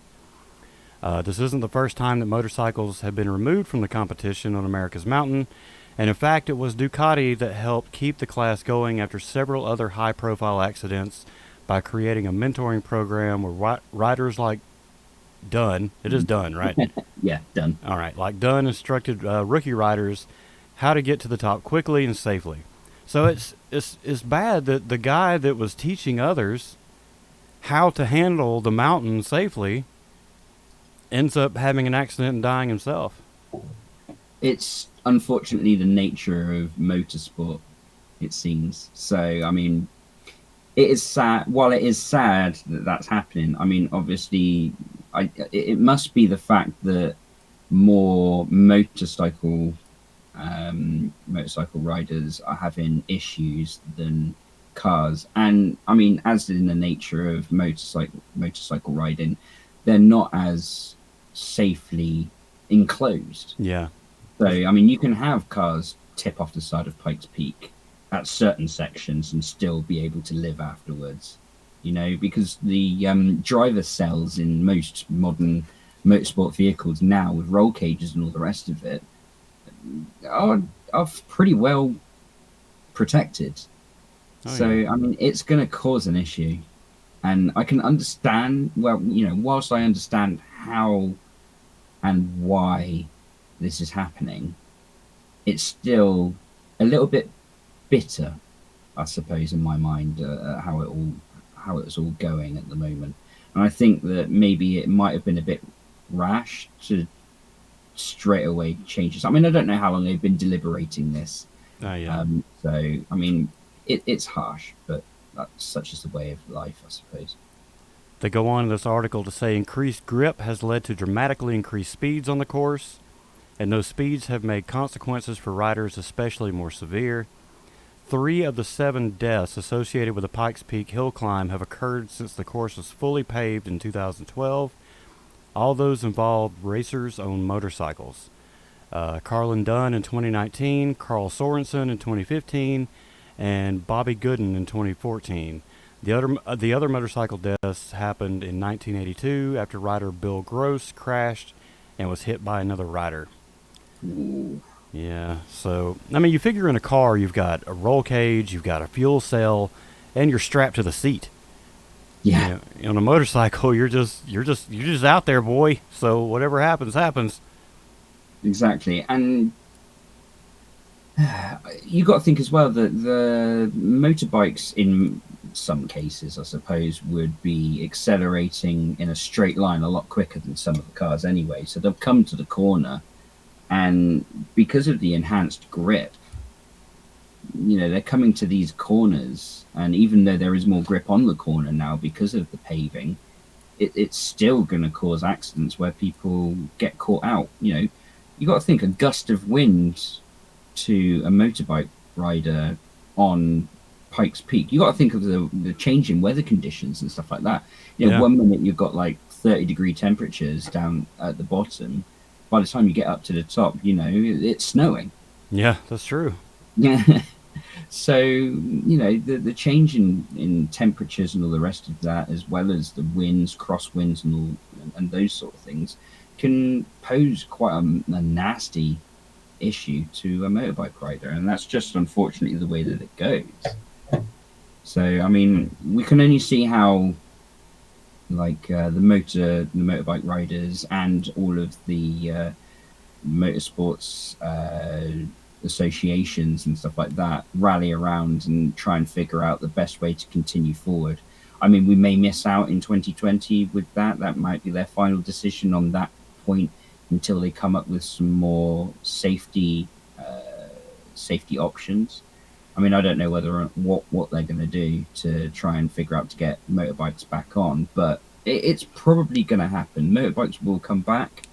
[SPEAKER 1] This isn't the first time that motorcycles have been removed from the competition on America's Mountain, and in fact, it was Ducati that helped keep the class going after several other high-profile accidents by creating a mentoring program where riders like Dunn, it is Dunn, right?
[SPEAKER 2] Yeah, done.
[SPEAKER 1] All right, like Dunn instructed rookie riders how to get to the top quickly and safely. So it's bad that the guy that was teaching others how to handle the mountain safely ends up having an accident and dying himself.
[SPEAKER 2] It's unfortunately the nature of motorsport, it seems. So, I mean, it is sad. While it is sad that that's happening, I mean, obviously, it must be the fact that more motorcycle riders are having issues than cars. And I mean, as in the nature of motorcycle riding, they're not as safely enclosed.
[SPEAKER 1] Yeah.
[SPEAKER 2] So, I mean, you can have cars tip off the side of Pikes Peak at certain sections and still be able to live afterwards, you know, because the driver cells in most modern motorsport vehicles now, with roll cages and all the rest of it, are pretty well protected.
[SPEAKER 1] Oh,
[SPEAKER 2] So,
[SPEAKER 1] yeah.
[SPEAKER 2] I mean, it's going to cause an issue. And I can understand, well, you know, whilst I understand how and why this is happening, it's still a little bit bitter, I suppose, in my mind, how it's all going at the moment. And I think that maybe it might have been a bit rash to straight away change this. I mean, I don't know how long they've been deliberating this.
[SPEAKER 1] Yeah.
[SPEAKER 2] So, I mean, it's harsh, but that's such is the way of life, I suppose.
[SPEAKER 1] They go on in this article to say increased grip has led to dramatically increased speeds on the course, and those speeds have made consequences for riders especially more severe. 3 of the 7 deaths associated with the Pikes Peak hill climb have occurred since the course was fully paved in 2012. All those involved racers on motorcycles. Carlin Dunn in 2019, Carl Sorensen in 2015, and Bobby Gooden in 2014. The other motorcycle deaths happened in 1982 after rider Bill Gross crashed and was hit by another rider.
[SPEAKER 2] Ooh.
[SPEAKER 1] Yeah, so I mean, you figure in a car you've got a roll cage, you've got a fuel cell, and you're strapped to the seat.
[SPEAKER 2] Yeah,
[SPEAKER 1] You know, on a motorcycle, you're just out there, boy. So whatever happens, happens.
[SPEAKER 2] exactly. And you got to think as well that the motorbikes, in some cases, I suppose, would be accelerating in a straight line a lot quicker than some of the cars anyway. So they'll come to the corner, and because of the enhanced grip, they're coming to these corners, and even though there is more grip on the corner now because of the paving, it's still going to cause accidents where people get caught out. You got to think a gust of wind to a motorbike rider on Pikes Peak. You got to think of the changing weather conditions and stuff like that.
[SPEAKER 1] Yeah.
[SPEAKER 2] 1 minute you've got like 30-degree temperatures down at the bottom. By the time you get up to the top, it's snowing.
[SPEAKER 1] Yeah, that's true.
[SPEAKER 2] Yeah. So, the change in temperatures and all the rest of that, as well as the winds, crosswinds, and those sort of things, can pose quite a nasty issue to a motorbike rider, and that's just unfortunately the way that it goes. So, I mean, we can only see how, like, the motorbike riders and all of the motorsports associations and stuff like that rally around and try and figure out the best way to continue forward. I mean, we may miss out in 2020 with that. That might be their final decision on that point until they come up with some more safety options. I mean, I don't know what they're going to do to try and figure out to get motorbikes back on, but it's probably going to happen. Motorbikes will come back,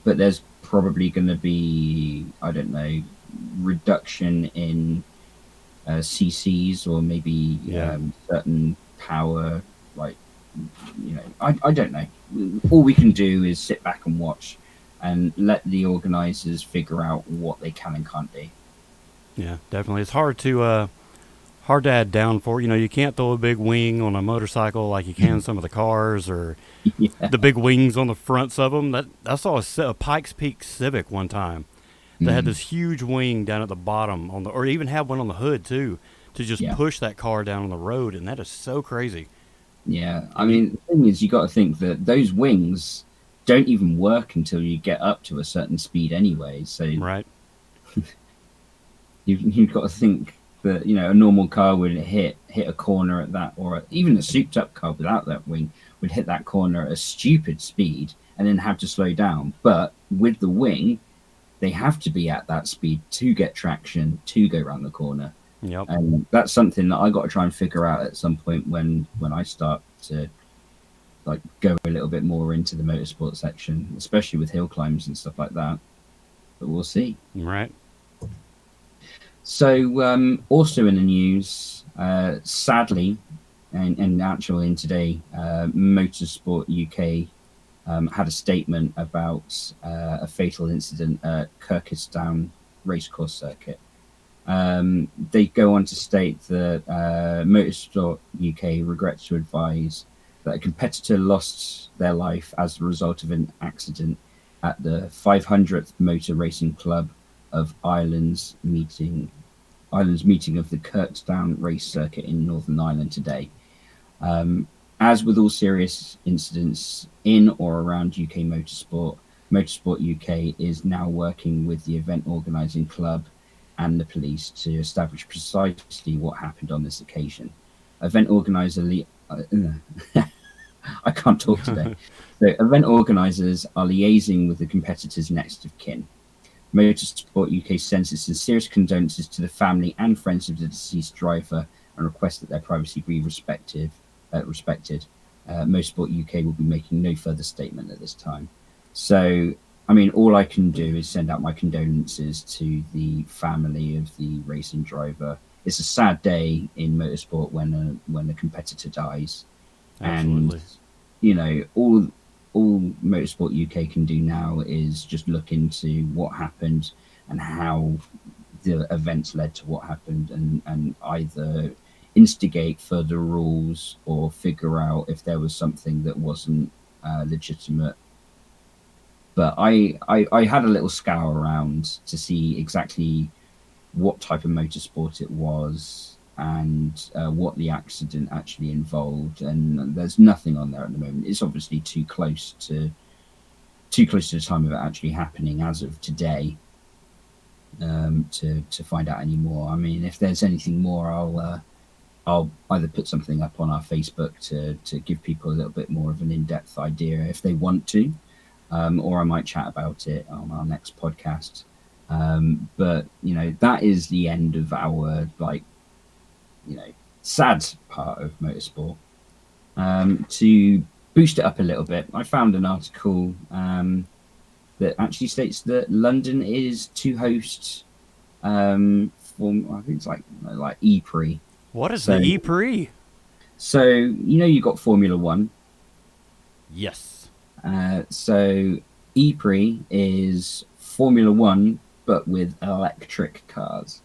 [SPEAKER 2] but there's probably going to be, I don't know, reduction in CCs, or maybe certain power, like, I don't know. All we can do is sit back and watch and let the organizers figure out what they can and can't do.
[SPEAKER 1] Yeah, definitely. It's hard to add downforce. You can't throw a big wing on a motorcycle like you can some of the cars, or
[SPEAKER 2] Yeah.
[SPEAKER 1] the big wings on the fronts of them. I saw a Pikes Peak Civic one time that had this huge wing down at the bottom or even had one on the hood too, to just push that car down on the road, and that is so crazy.
[SPEAKER 2] Yeah, I mean, the thing is, you got to think that those wings don't even work until you get up to a certain speed anyway. So
[SPEAKER 1] Right.
[SPEAKER 2] you've got to think that a normal car would hit a corner at that, or even a souped up car without that wing would hit that corner at a stupid speed and then have to slow down. But with the wing, they have to be at that speed to get traction to go around the corner.
[SPEAKER 1] Yep.
[SPEAKER 2] And that's something that I got to try and figure out at some point when I start to like go a little bit more into the motorsport section, especially with hill climbs and stuff like that. But we'll see.
[SPEAKER 1] Right.
[SPEAKER 2] So also in the news, sadly, and actually in today, Motorsport UK had a statement about a fatal incident at Kyrgyzstan racecourse circuit. They go on to state that Motorsport UK regrets to advise that a competitor lost their life as a result of an accident at the 500th Motor Racing Club of Ireland's meeting of the Kyrgyzstan race circuit in Northern Ireland today. As with all serious incidents in or around UK motorsport, Motorsport UK is now working with the event organising club and the police to establish precisely what happened on this occasion. Event organizer I can't talk today. So event organisers are liaising with the competitors' next of kin. Motorsport UK sends its sincerest condolences to the family and friends of the deceased driver and requests that their privacy be respected. Motorsport UK will be making no further statement at this time. So, I mean, all I can do is send out my condolences to the family of the racing driver. It's a sad day in motorsport when a competitor dies, and
[SPEAKER 1] Absolutely.
[SPEAKER 2] all Motorsport UK can do now is just look into what happened and how the events led to what happened, and either instigate further rules or figure out if there was something that wasn't legitimate. But I had a little scour around to see exactly what type of motorsport it was and what the accident actually involved, and there's nothing on there at the moment. It's obviously too close to the time of it actually happening as of today, to find out any more. I mean, if there's anything more, I'll either put something up on our Facebook to give people a little bit more of an in-depth idea if they want to, or I might chat about it on our next podcast. But that is the end of our sad part of motorsport. To boost it up a little bit, I found an article that actually states that London is to host I think it's like E-Prix.
[SPEAKER 1] What is
[SPEAKER 2] So
[SPEAKER 1] the E-Prix?
[SPEAKER 2] you got Formula One.
[SPEAKER 1] Yes.
[SPEAKER 2] So E-Prix is Formula One, but with electric cars.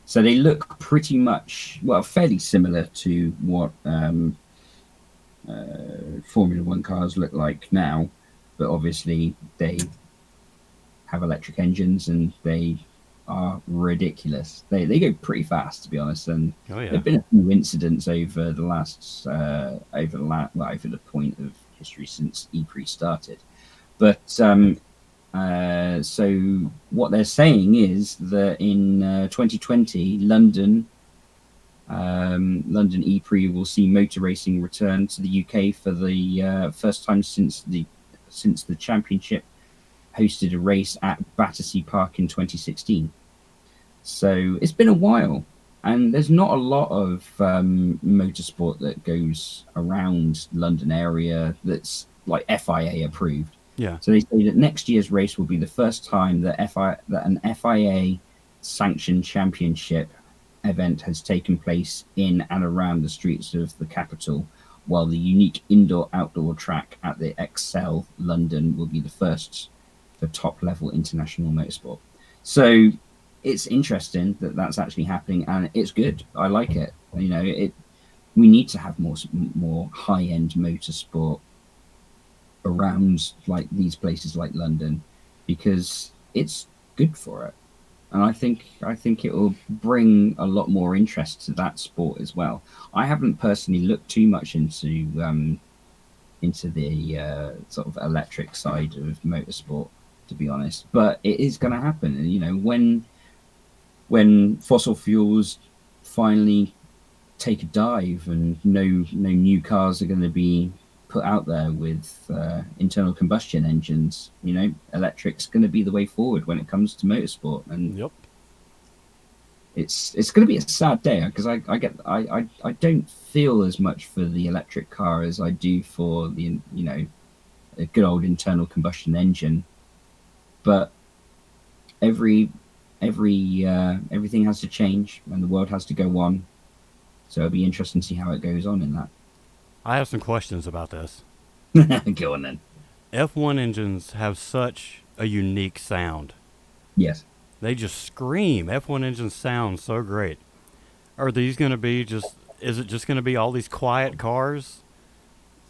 [SPEAKER 2] So they look pretty much, well, fairly similar to what Formula One cars look like now, but obviously they have electric engines and they are ridiculous. They go pretty fast, to be honest, and
[SPEAKER 1] Oh yeah.
[SPEAKER 2] there've been a few incidents over the last over the point of history since E-Prix started. But so what they're saying is that in 2020, London E-Prix will see motor racing return to the UK for the first time since the championship hosted a race at Battersea Park in 2016. So it's been a while, and there's not a lot of motorsport that goes around London area that's like FIA approved.
[SPEAKER 1] Yeah.
[SPEAKER 2] So they say that next year's race will be the first time that an FIA sanctioned championship event has taken place in and around the streets of the capital, while the unique indoor-outdoor track at the Excel London will be the first for top-level international motorsport. So it's interesting that that's actually happening, and it's good. I like it. We need to have more high-end motorsport around like these places like London, because it's good for it, and I think it will bring a lot more interest to that sport as well. I haven't personally looked too much into the sort of electric side of motorsport, to be honest, but it is going to happen. And when fossil fuels finally take a dive and no new cars are going to be put out there with internal combustion engines, electric's going to be the way forward when it comes to motorsport. And
[SPEAKER 1] Yep.
[SPEAKER 2] it's going to be a sad day, because I don't feel as much for the electric car as I do for the a good old internal combustion engine. But everything has to change and the world has to go on. So it'll be interesting to see how it goes on in that.
[SPEAKER 1] I have some questions about this.
[SPEAKER 2] Go on then.
[SPEAKER 1] F1 engines have such a unique sound.
[SPEAKER 2] Yes.
[SPEAKER 1] They just scream. F1 engines sound so great. Are these going to be is it just going to be all these quiet cars?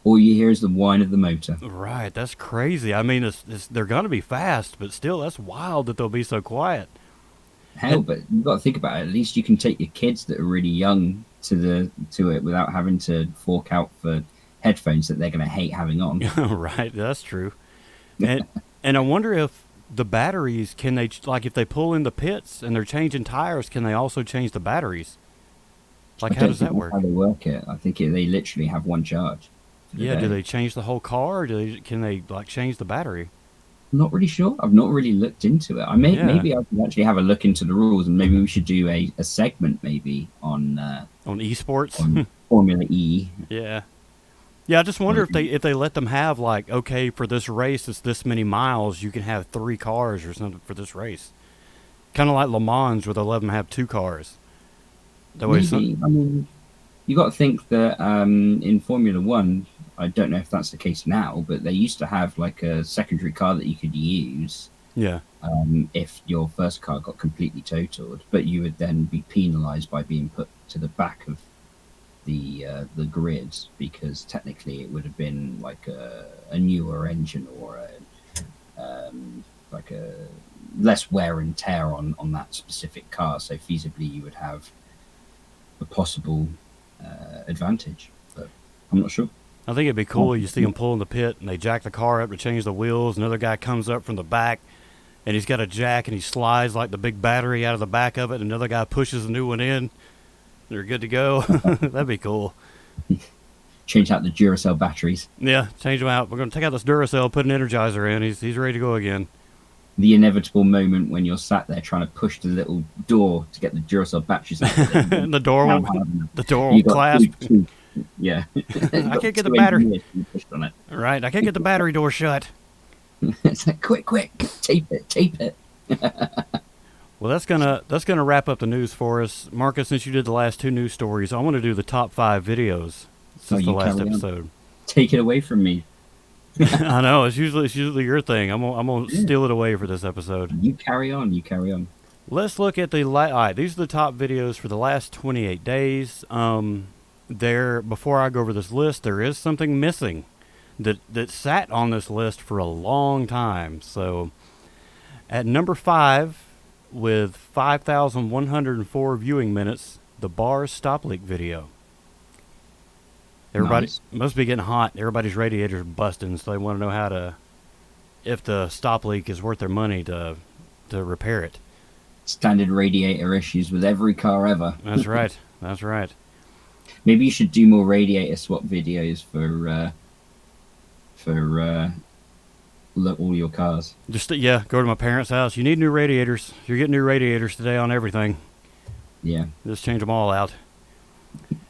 [SPEAKER 2] All you hear is the whine of the motor.
[SPEAKER 1] Right, that's crazy. I mean, they're going to be fast, but still, that's wild that they'll be so quiet.
[SPEAKER 2] Hell, but you've got to think about it. At least you can take your kids that are really young to it without having to fork out for headphones that they're going to hate having on.
[SPEAKER 1] Right, that's true. And I wonder if the batteries, can they, like if they pull in the pits and they're changing tires, can they also change the batteries? Like, how does that work?
[SPEAKER 2] How they work it? I think they literally have one charge.
[SPEAKER 1] Yeah, do they change the whole car, or can they like change the battery?
[SPEAKER 2] I'm not really sure. I've not really looked into it. Maybe I could actually have a look into the rules, and maybe we should do a segment maybe on
[SPEAKER 1] esports,
[SPEAKER 2] on Formula E.
[SPEAKER 1] Yeah. Yeah, I just wonder
[SPEAKER 2] Like,
[SPEAKER 1] if they let them have like, okay, for this race it's this many miles, you can have 3 cars or something for this race. Kind of like Le Mans, where they let them have 2 cars. That way,
[SPEAKER 2] maybe. I mean, you got to think that in Formula One, I don't know if that's the case now, but they used to have like a secondary car that you could use
[SPEAKER 1] yeah,
[SPEAKER 2] if your first car got completely totaled, but you would then be penalised by being put to the back of the grid because technically it would have been like a newer engine or like a less wear and tear on that specific car. So feasibly, you would have a possible advantage, but I'm not sure.
[SPEAKER 1] I think it'd be cool. You see them pull in the pit and they jack the car up to change the wheels. Another guy comes up from the back and he's got a jack and he slides like the big battery out of the back of it. And another guy pushes a new one in. They're good to go. That'd be cool.
[SPEAKER 2] Change out the Duracell batteries.
[SPEAKER 1] Yeah, change them out. We're going to take out this Duracell, put an Energizer in. He's ready to go again.
[SPEAKER 2] The inevitable moment when you're sat there trying to push the little door to get the Duracell batteries out.
[SPEAKER 1] And the door will clasp.
[SPEAKER 2] Yeah.
[SPEAKER 1] I can't get the battery.
[SPEAKER 2] On it.
[SPEAKER 1] Right, I can't get the battery door shut.
[SPEAKER 2] It's like, quick, tape it.
[SPEAKER 1] Well, that's gonna wrap up the news for us, Marcus. Since you did the last 2 news stories, I want to do the top 5 videos since the last episode.
[SPEAKER 2] Take it away from me.
[SPEAKER 1] I know it's usually your thing. I'm gonna steal it away for this episode.
[SPEAKER 2] You carry on.
[SPEAKER 1] Let's look at the all right. These are the top videos for the last 28 days. Before I go over this list, there is something missing that sat on this list for a long time. So, at number 5. With 5,104 viewing minutes, the bar stop leak video. Everybody must be getting hot. Everybody's radiators are busting, so they want to know if the stop leak is worth their money to repair it.
[SPEAKER 2] Standard radiator issues with every car ever.
[SPEAKER 1] That's right. That's right.
[SPEAKER 2] Maybe you should do more radiator swap videos for all your cars.
[SPEAKER 1] Just go to my parents' house. You need new radiators. You're getting new radiators today on everything.
[SPEAKER 2] Yeah.
[SPEAKER 1] Just change them all out.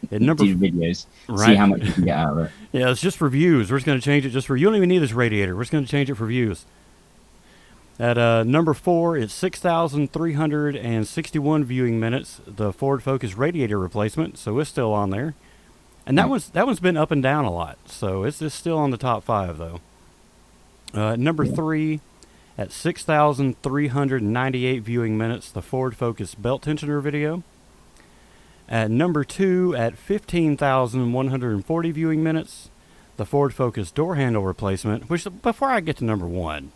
[SPEAKER 2] Do videos.
[SPEAKER 1] Right.
[SPEAKER 2] See how much you can get out of it.
[SPEAKER 1] Yeah, it's just for views. We're just going to change it just for... You don't even need this radiator. We're just going to change it for views. At number 4, it's 6,361 viewing minutes. The Ford Focus radiator replacement, so it's still on there. And that one's been up and down a lot, so it's still on the top 5 though. Number 3, at 6,398 viewing minutes, the Ford Focus belt tensioner video. At number 2, at 15,140 viewing minutes, the Ford Focus door handle replacement. Which, before I get to number 1,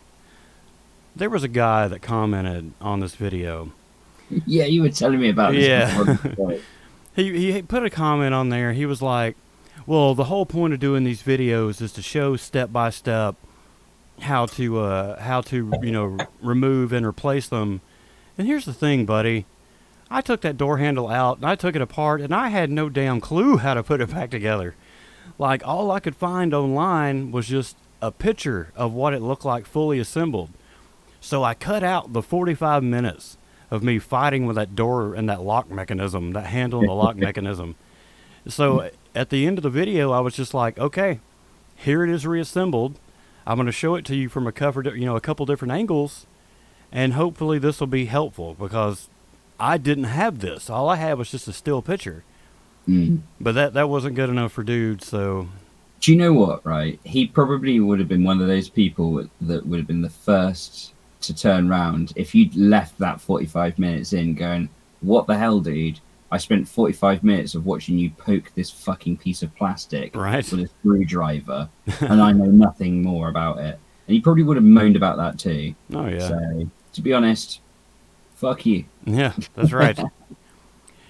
[SPEAKER 1] there was a guy that commented on this video.
[SPEAKER 2] Yeah, you were telling me about this.
[SPEAKER 1] Yeah. He put a comment on there. He was like, well, the whole point of doing these videos is to show step by step how to remove and replace them. And here's the thing, buddy. I took that door handle out and I took it apart and I had no damn clue how to put it back together. Like, all I could find online was just a picture of what it looked like fully assembled. So I cut out the 45 minutes of me fighting with that door and that lock mechanism, that handle and the lock mechanism. So at the end of the video, I was just like, okay, here it is reassembled. I'm going to show it to you from a couple different angles, and hopefully this will be helpful, because I didn't have this. All I had was just a still picture. But that wasn't good enough for Dude, so...
[SPEAKER 2] Do you know what, right? He probably would have been one of those people that would have been the first to turn round if you'd left that 45 minutes in going, what the hell, dude? I spent 45 minutes of watching you poke this fucking piece of plastic with a screwdriver, and I know nothing more about it. And he probably would have moaned about that too.
[SPEAKER 1] Oh, yeah.
[SPEAKER 2] So, to be honest, fuck you.
[SPEAKER 1] Yeah, that's right.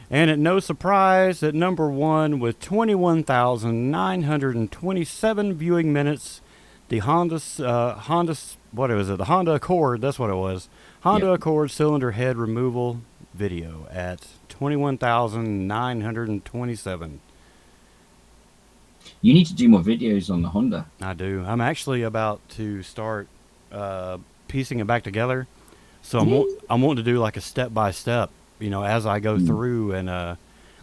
[SPEAKER 1] And at no surprise, at number 1 with 21,927 viewing minutes, the Honda Accord, that's what it was. Honda Accord cylinder head removal video at 21,927.
[SPEAKER 2] You need to do more videos on the Honda.
[SPEAKER 1] I do. I'm actually about to start piecing it back together. So I'm wanting to do like a step by step, as I go through, and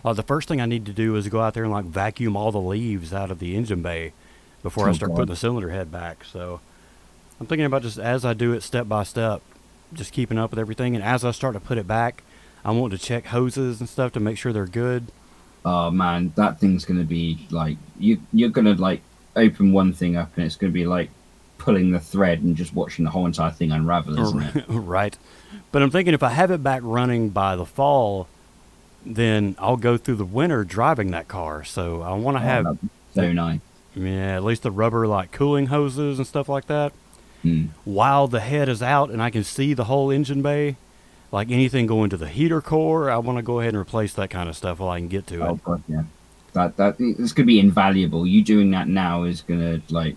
[SPEAKER 1] The first thing I need to do is go out there and like vacuum all the leaves out of the engine bay before I
[SPEAKER 2] Oh
[SPEAKER 1] start
[SPEAKER 2] God.
[SPEAKER 1] putting the cylinder head back. So I'm thinking about just as I do it step by step, just keeping up with everything. And as I start to put it back, I want to check hoses and stuff to make sure they're good.
[SPEAKER 2] Oh man, that thing's gonna be like you're gonna like open one thing up and it's gonna be like pulling the thread and just watching the whole entire thing unravel, isn't it?
[SPEAKER 1] Right. But I'm thinking if I have it back running by the fall, then I'll go through the winter driving that car. So I want to
[SPEAKER 2] Oh,
[SPEAKER 1] have,
[SPEAKER 2] that'd be so nice.
[SPEAKER 1] yeah, at least the rubber like cooling hoses and stuff like that.
[SPEAKER 2] Mm.
[SPEAKER 1] While the head is out and I can see the whole engine bay, like anything going to the heater core, I want to go ahead and replace that kind of stuff while I can get to
[SPEAKER 2] Oh
[SPEAKER 1] it.
[SPEAKER 2] God, yeah. That it's gonna be invaluable. You doing that now is gonna like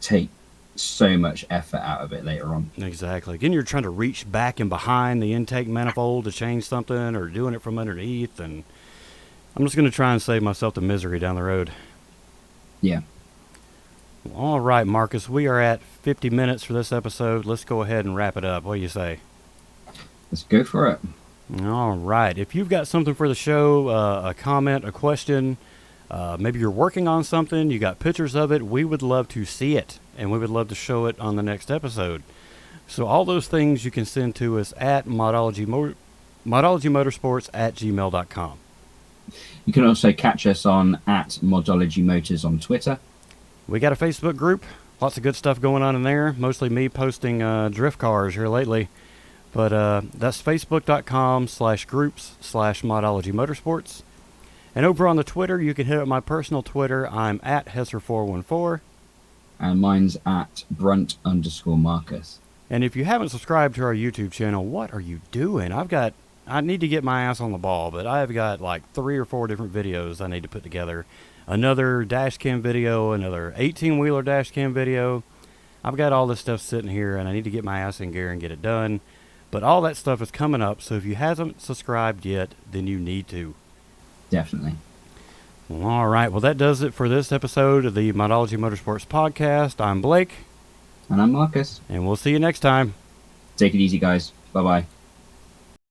[SPEAKER 2] take so much effort out of it later on.
[SPEAKER 1] Again, you're trying to reach back and behind the intake manifold to change something or doing it from underneath. And I'm just going to try and save myself the misery down the road.
[SPEAKER 2] Yeah.
[SPEAKER 1] All right, Marcus, we are at 50 minutes for this episode. Let's go ahead and wrap it up. What do you say?
[SPEAKER 2] Let's go for it.
[SPEAKER 1] All right. If you've got something for the show, a comment, a question, maybe you're working on something, you got pictures of it, we would love to see it, and we would love to show it on the next episode. So all those things you can send to us at modologymotorsports@gmail.com.
[SPEAKER 2] You can also catch us on at Modology Motors on Twitter.
[SPEAKER 1] We got a Facebook group, lots of good stuff going on in there, mostly me posting drift cars here lately. But that's facebook.com/groups/Modology Motorsports. And over on the Twitter, you can hit up my personal Twitter. I'm at Hesser414.
[SPEAKER 2] And mine's at Brunt_Marcus.
[SPEAKER 1] And if you haven't subscribed to our YouTube channel, what are you doing? I need to get my ass on the ball, but I've got like 3 or 4 different videos I need to put together. Another dash cam video, another 18-wheeler dash cam video. I've got all this stuff sitting here, and I need to get my ass in gear and get it done. But all that stuff is coming up, so if you haven't subscribed yet, then you need to.
[SPEAKER 2] Definitely.
[SPEAKER 1] Well, all right. Well, that does it for this episode of the Modology Motorsports Podcast. I'm Blake.
[SPEAKER 2] And I'm Marcus.
[SPEAKER 1] And we'll see you next time.
[SPEAKER 2] Take it easy, guys. Bye-bye.